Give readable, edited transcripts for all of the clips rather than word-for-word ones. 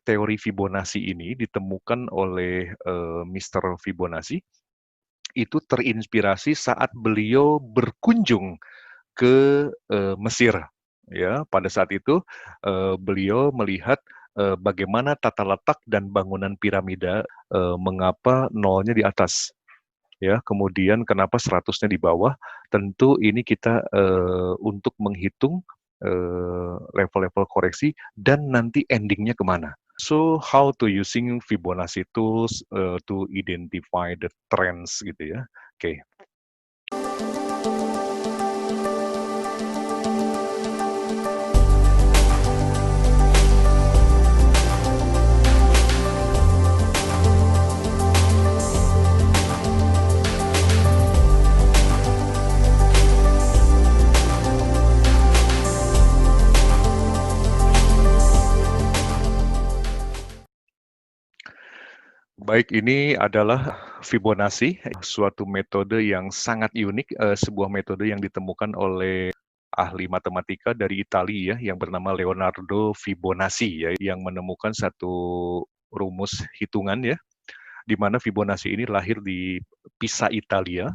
teori Fibonacci ini ditemukan oleh Mister Fibonacci, itu terinspirasi saat beliau berkunjung ke Mesir. Ya, pada saat itu beliau melihat bagaimana tata letak dan bangunan piramida, mengapa nolnya di atas. Ya, kemudian kenapa 100-nya di bawah? Tentu ini kita untuk menghitung level-level koreksi dan nanti endingnya kemana. So, how to using Fibonacci tools to identify the trends gitu ya. Oke. Baik, ini adalah Fibonacci, suatu metode yang sangat unik, sebuah metode yang ditemukan oleh ahli matematika dari Italia ya, yang bernama Leonardo Fibonacci ya, yang menemukan satu rumus hitungan ya, di mana Fibonacci ini lahir di Pisa, Italia,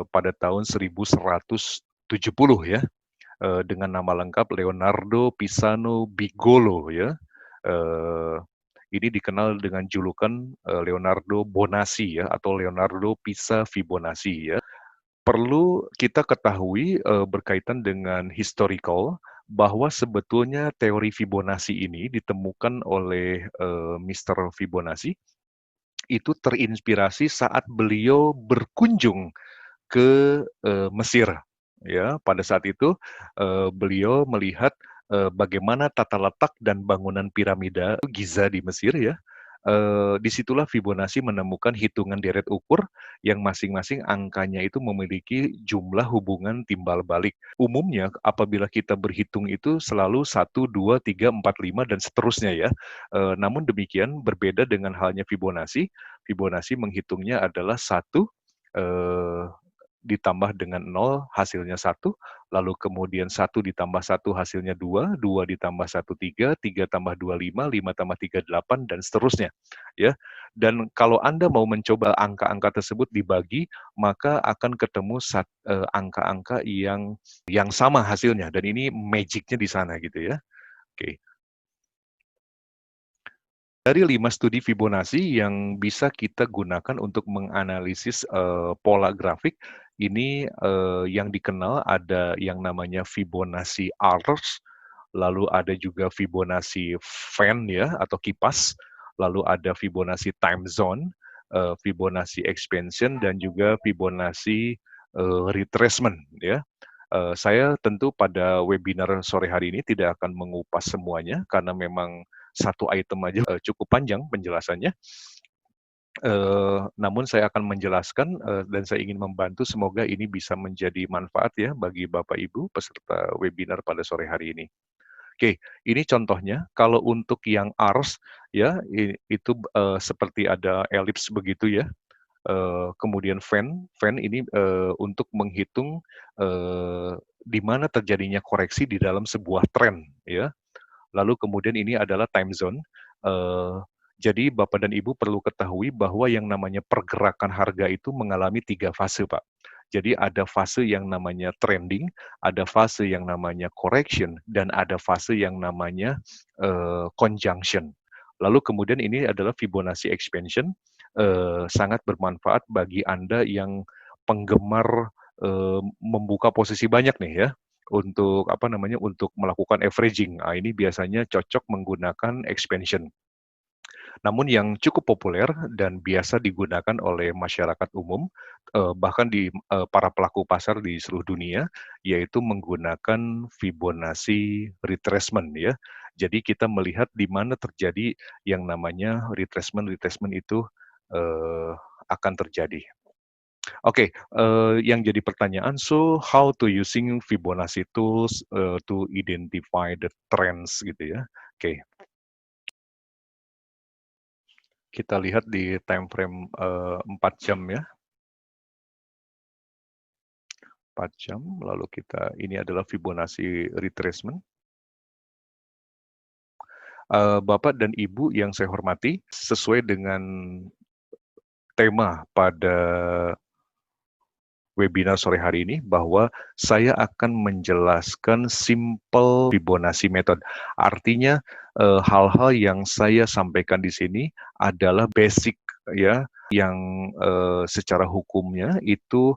pada tahun 1170 ya, dengan nama lengkap Leonardo Pisano Bigolo ya. Ini dikenal dengan julukan Leonardo Bonacci ya, atau Leonardo Pisa Fibonacci ya. Perlu kita ketahui berkaitan dengan historical bahwa sebetulnya teori Fibonacci ini ditemukan oleh Mister Fibonacci, itu terinspirasi saat beliau berkunjung ke Mesir. Ya, pada saat itu beliau melihat bagaimana tata letak dan bangunan piramida Giza di Mesir ya. Disitulah Fibonacci menemukan hitungan deret ukur yang masing-masing angkanya itu memiliki jumlah hubungan timbal balik. Umumnya apabila kita berhitung itu selalu 1, 2, 3, 4, 5 dan seterusnya ya. Namun demikian berbeda dengan halnya Fibonacci. Fibonacci menghitungnya adalah 1 ditambah dengan 0 hasilnya 1, lalu kemudian 1 ditambah 1 hasilnya 2, 2 ditambah 1 3, 3 tambah 2 5, 5 tambah 3 8 dan seterusnya ya. Dan kalau Anda mau mencoba angka-angka tersebut dibagi, maka akan ketemu angka-angka yang sama hasilnya dan ini magic-nya di sana gitu ya. Oke. Dari 5 studi Fibonacci yang bisa kita gunakan untuk menganalisis pola grafik, ini yang dikenal ada yang namanya Fibonacci arcs, lalu ada juga Fibonacci fan ya atau kipas, lalu ada Fibonacci time zone, Fibonacci expansion dan juga Fibonacci retracement ya. Saya tentu pada webinar sore hari ini tidak akan mengupas semuanya karena memang satu item aja cukup panjang penjelasannya. Namun saya akan menjelaskan dan saya ingin membantu semoga ini bisa menjadi manfaat ya bagi Bapak Ibu peserta webinar pada sore hari ini. Oke, ini contohnya kalau untuk yang ars ya itu seperti ada elips begitu ya. Kemudian fan ini untuk menghitung di mana terjadinya koreksi di dalam sebuah tren ya. Lalu kemudian ini adalah time zone. Jadi Bapak dan Ibu perlu ketahui bahwa yang namanya pergerakan harga itu mengalami 3 fase, Pak. Jadi ada fase yang namanya trending, ada fase yang namanya correction, dan ada fase yang namanya conjunction. Lalu kemudian ini adalah Fibonacci expansion, sangat bermanfaat bagi Anda yang penggemar membuka posisi banyak nih ya untuk untuk melakukan averaging. Nah, ini biasanya cocok menggunakan expansion. Namun yang cukup populer dan biasa digunakan oleh masyarakat umum, bahkan di para pelaku pasar di seluruh dunia, yaitu menggunakan Fibonacci retracement ya. Jadi kita melihat di mana terjadi yang namanya retracement itu akan terjadi. Oke, yang jadi pertanyaan, so how to using Fibonacci tools to identify the trends gitu ya. Oke. Kita lihat di time frame 4 jam ya. 4 jam, lalu ini adalah Fibonacci retracement. Bapak dan Ibu yang saya hormati, sesuai dengan tema pada webinar sore hari ini bahwa saya akan menjelaskan simple Fibonacci method. Artinya hal-hal yang saya sampaikan di sini adalah basic ya yang secara hukumnya itu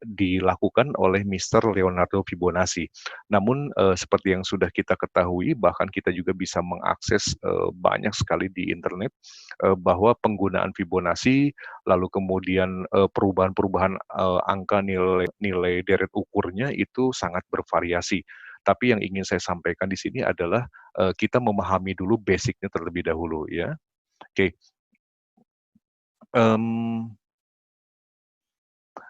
dilakukan oleh Mr. Leonardo Fibonacci. Namun seperti yang sudah kita ketahui, bahkan kita juga bisa mengakses banyak sekali di internet bahwa penggunaan Fibonacci lalu kemudian perubahan-perubahan angka nilai deret ukurnya itu sangat bervariasi. Tapi yang ingin saya sampaikan di sini adalah kita memahami dulu basic-nya terlebih dahulu ya. Oke.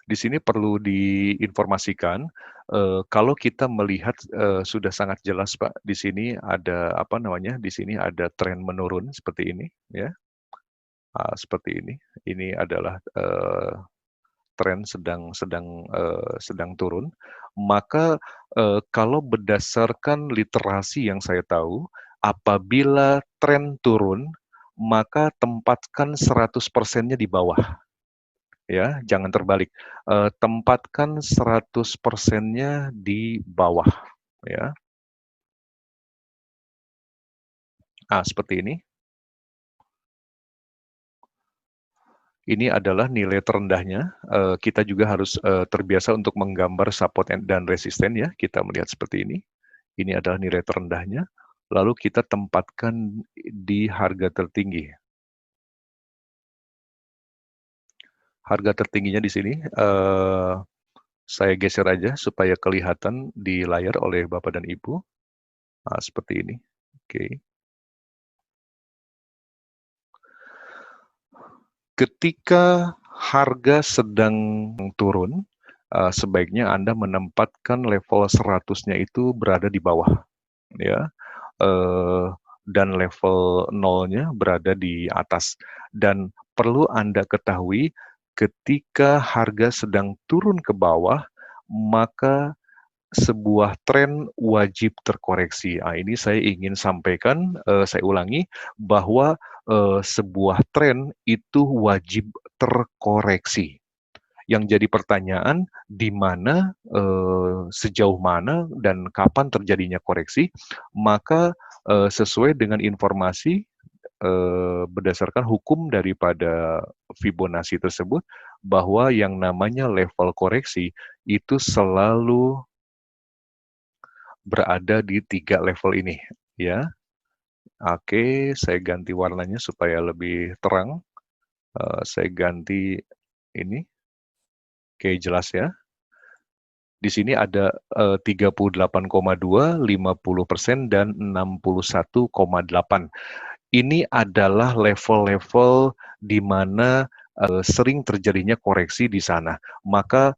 Di sini perlu diinformasikan, kalau kita melihat sudah sangat jelas Pak, di sini ada apa namanya, di sini ada tren menurun seperti ini ya, seperti ini. Ini adalah tren sedang turun, maka kalau berdasarkan literasi yang saya tahu, apabila tren turun, maka tempatkan 100%-nya di bawah, ya, jangan terbalik. Tempatkan 100%-nya di bawah, ya. Seperti ini. Ini adalah nilai terendahnya, kita juga harus terbiasa untuk menggambar support dan resisten ya, kita melihat seperti ini. Ini adalah nilai terendahnya, lalu kita tempatkan di harga tertinggi. Harga tertingginya di sini, saya geser aja supaya kelihatan di layar oleh Bapak dan Ibu. Seperti ini. Oke. Ketika harga sedang turun, sebaiknya Anda menempatkan level 100-nya itu berada di bawah, ya. Dan level 0-nya berada di atas. Dan perlu Anda ketahui, ketika harga sedang turun ke bawah, maka sebuah tren wajib terkoreksi. Ini saya ingin sampaikan, saya ulangi, bahwa sebuah tren itu wajib terkoreksi. Yang jadi pertanyaan, di mana, sejauh mana, dan kapan terjadinya koreksi, maka sesuai dengan informasi berdasarkan hukum daripada Fibonacci tersebut, bahwa yang namanya level koreksi itu selalu berada di 3 level ini, ya. Oke, saya ganti warnanya supaya lebih terang. Saya ganti ini. Oke, jelas ya. Di sini ada 38,2, 50%, dan 61,8. Ini adalah level-level di mana sering terjadinya koreksi di sana. Maka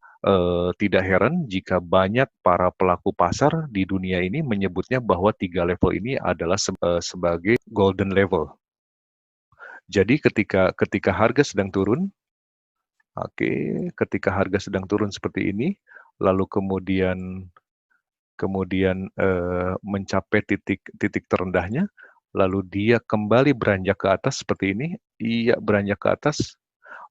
tidak heran jika banyak para pelaku pasar di dunia ini menyebutnya bahwa 3 level ini adalah sebagai golden level. Jadi ketika harga sedang turun, ketika harga sedang turun seperti ini, lalu kemudian mencapai titik terendahnya, lalu dia kembali beranjak ke atas seperti ini, beranjak ke atas,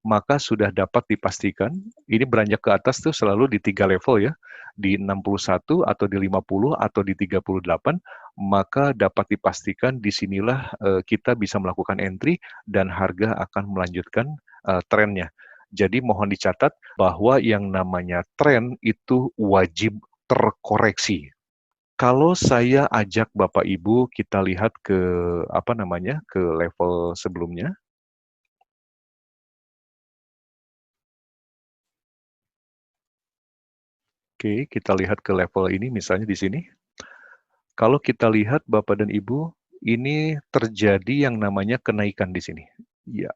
maka sudah dapat dipastikan, ini beranjak ke atas tuh selalu di 3 level ya, di 61 atau di 50 atau di 38, maka dapat dipastikan disinilah kita bisa melakukan entry dan harga akan melanjutkan trennya. Jadi mohon dicatat bahwa yang namanya tren itu wajib terkoreksi. Kalau saya ajak Bapak Ibu kita lihat ke ke level sebelumnya. Oke, kita lihat ke level ini misalnya di sini. Kalau kita lihat Bapak dan Ibu, ini terjadi yang namanya kenaikan di sini. Ya.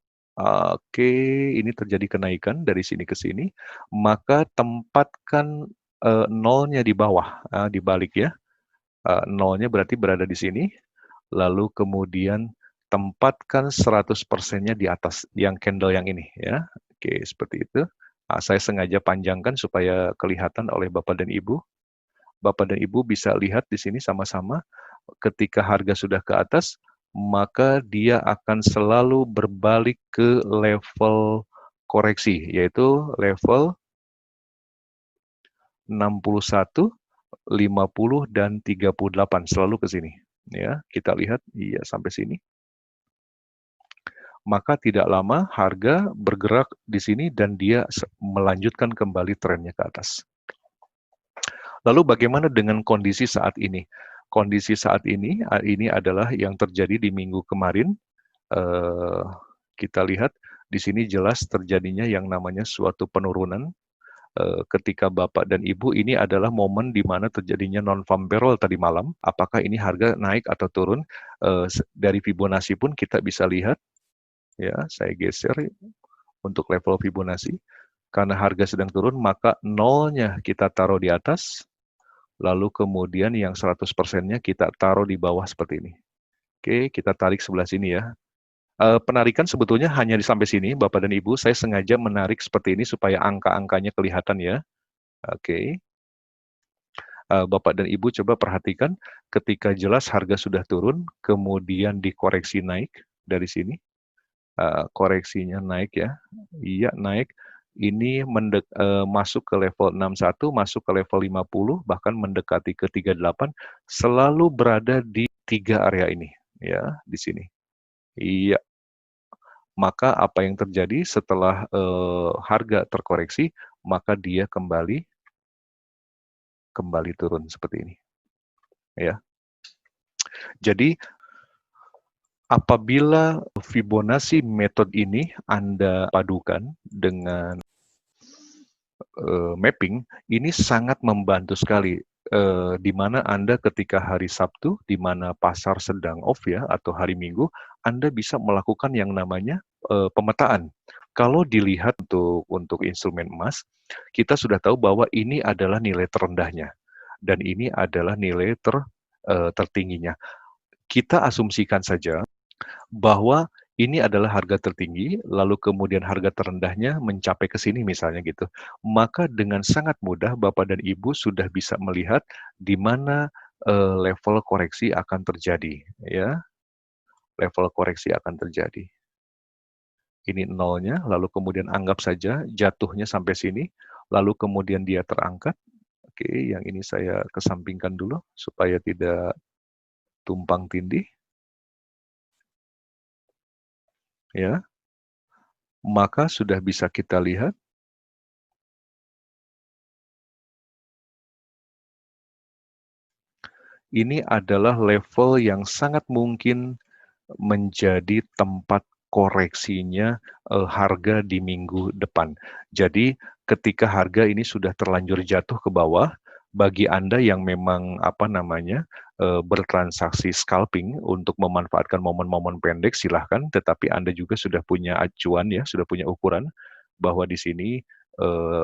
Oke, ini terjadi kenaikan dari sini ke sini, maka tempatkan nolnya di bawah, dibalik ya. Nolnya berarti berada di sini, lalu kemudian tempatkan 100%-nya di atas, yang candle yang ini ya. Oke, seperti itu. Saya sengaja panjangkan supaya kelihatan oleh Bapak dan Ibu. Bapak dan Ibu bisa lihat di sini sama-sama, ketika harga sudah ke atas, maka dia akan selalu berbalik ke level koreksi, yaitu level 61, 50, dan 38, selalu ke sini. Ya, kita lihat, iya sampai sini. Maka tidak lama harga bergerak di sini dan dia melanjutkan kembali trennya ke atas. Lalu bagaimana dengan kondisi saat ini? Kondisi saat ini adalah yang terjadi di minggu kemarin. Kita lihat di sini jelas terjadinya yang namanya suatu penurunan ketika Bapak dan Ibu, ini adalah momen di mana terjadinya non-farm payroll tadi malam. Apakah ini harga naik atau turun? Dari Fibonacci pun kita bisa lihat, ya, saya geser untuk level Fibonacci. Karena harga sedang turun, maka nolnya kita taruh di atas, lalu kemudian yang 100%-nya kita taruh di bawah seperti ini. Oke, kita tarik sebelah sini ya. Penarikan sebetulnya hanya sampai sini, Bapak dan Ibu. Saya sengaja menarik seperti ini supaya angka-angkanya kelihatan ya. Oke. Bapak dan Ibu coba perhatikan ketika jelas harga sudah turun, kemudian dikoreksi naik dari sini. Koreksinya naik ya. Iya, naik. Ini masuk ke level 61, masuk ke level 50, bahkan mendekati ke 38, selalu berada di 3 area ini, ya, di sini. Iya. Maka apa yang terjadi setelah harga terkoreksi, maka dia kembali turun seperti ini. Ya. Jadi apabila Fibonacci method ini Anda padukan dengan mapping, ini sangat membantu sekali. Di mana Anda ketika hari Sabtu, di mana pasar sedang off ya, atau hari Minggu, Anda bisa melakukan yang namanya pemetaan. Kalau dilihat untuk instrumen emas, kita sudah tahu bahwa ini adalah nilai terendahnya, dan ini adalah nilai tertingginya. Kita asumsikan saja bahwa ini adalah harga tertinggi, lalu kemudian harga terendahnya mencapai ke sini misalnya gitu. Maka dengan sangat mudah Bapak dan Ibu sudah bisa melihat di mana level koreksi akan terjadi, ya. Level koreksi akan terjadi. Ini nolnya, lalu kemudian anggap saja jatuhnya sampai sini, lalu kemudian dia terangkat. Oke, yang ini saya kesampingkan dulu supaya tidak tumpang tindih. Ya, maka sudah bisa kita lihat ini adalah level yang sangat mungkin menjadi tempat koreksinya harga di minggu depan. Jadi ketika harga ini sudah terlanjur jatuh ke bawah, bagi Anda yang memang bertransaksi scalping untuk memanfaatkan momen-momen pendek, silahkan. Tetapi Anda juga sudah punya acuan ya, sudah punya ukuran bahwa di sini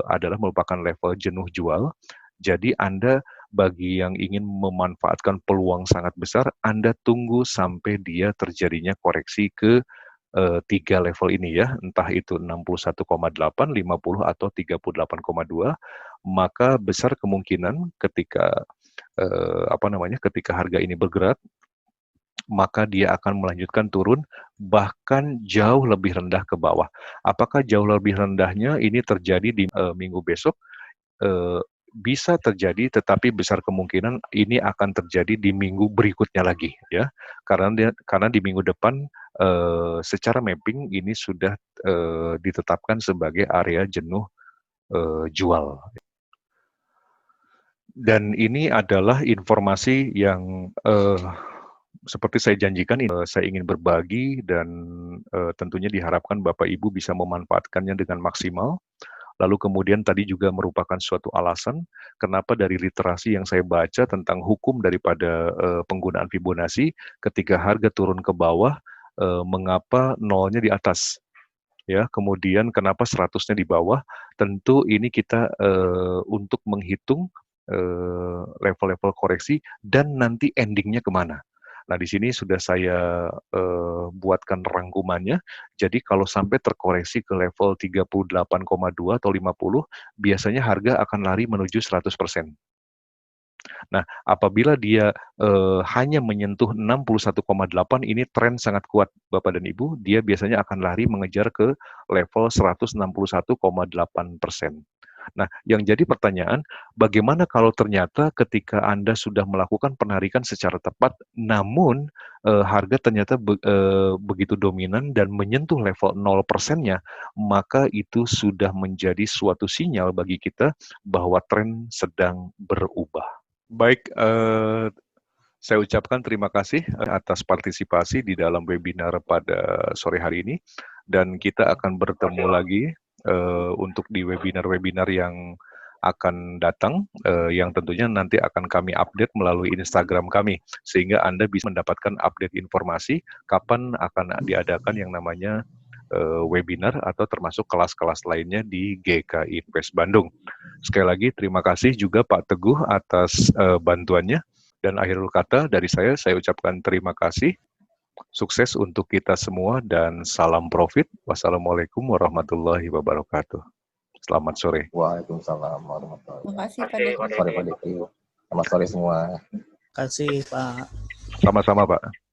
adalah merupakan level jenuh jual. Jadi Anda bagi yang ingin memanfaatkan peluang sangat besar, Anda tunggu sampai dia terjadinya koreksi ke 3 level ini ya, entah itu 61,8, 50, atau 38,2, maka besar kemungkinan ketika ketika harga ini bergerak, maka dia akan melanjutkan turun bahkan jauh lebih rendah ke bawah. Apakah jauh lebih rendahnya ini terjadi di minggu besok? Bisa terjadi, tetapi besar kemungkinan ini akan terjadi di minggu berikutnya lagi ya, karena di minggu depan secara mapping ini sudah ditetapkan sebagai area jenuh jual. Dan ini adalah informasi yang seperti saya janjikan, saya ingin berbagi dan tentunya diharapkan Bapak Ibu bisa memanfaatkannya dengan maksimal. Lalu kemudian tadi juga merupakan suatu alasan kenapa dari literasi yang saya baca tentang hukum daripada penggunaan Fibonacci, ketika harga turun ke bawah, mengapa nolnya di atas. Ya, kemudian kenapa 100-nya di bawah? Tentu ini kita untuk menghitung level-level koreksi dan nanti endingnya kemana. Nah, di sini sudah saya buatkan rangkumannya. Jadi kalau sampai terkoreksi ke level 38,2 atau 50, biasanya harga akan lari menuju 100%. Nah, apabila dia hanya menyentuh 61,8, ini tren sangat kuat Bapak dan Ibu, dia biasanya akan lari mengejar ke level 161,8%. Nah, yang jadi pertanyaan, bagaimana kalau ternyata ketika Anda sudah melakukan penarikan secara tepat, namun harga ternyata begitu dominan dan menyentuh level 0%-nya, maka itu sudah menjadi suatu sinyal bagi kita bahwa tren sedang berubah. Baik, saya ucapkan terima kasih atas partisipasi di dalam webinar pada sore hari ini, dan kita akan bertemu lagi untuk di webinar-webinar yang akan datang, yang tentunya nanti akan kami update melalui Instagram kami, sehingga Anda bisa mendapatkan update informasi kapan akan diadakan yang namanya webinar atau termasuk kelas-kelas lainnya di GK Invest Bandung. Sekali lagi terima kasih juga Pak Teguh atas bantuannya. Dan akhirul kata dari saya ucapkan terima kasih, sukses untuk kita semua, dan salam profit. Wassalamualaikum warahmatullahi wabarakatuh. Selamat sore. Waalaikumsalam warahmatullahi Terima kasih wabarakatuh. Pak Deki. Selamat sore Pak Deki. Selamat sore semua. Terima kasih Pak. Sama-sama Pak.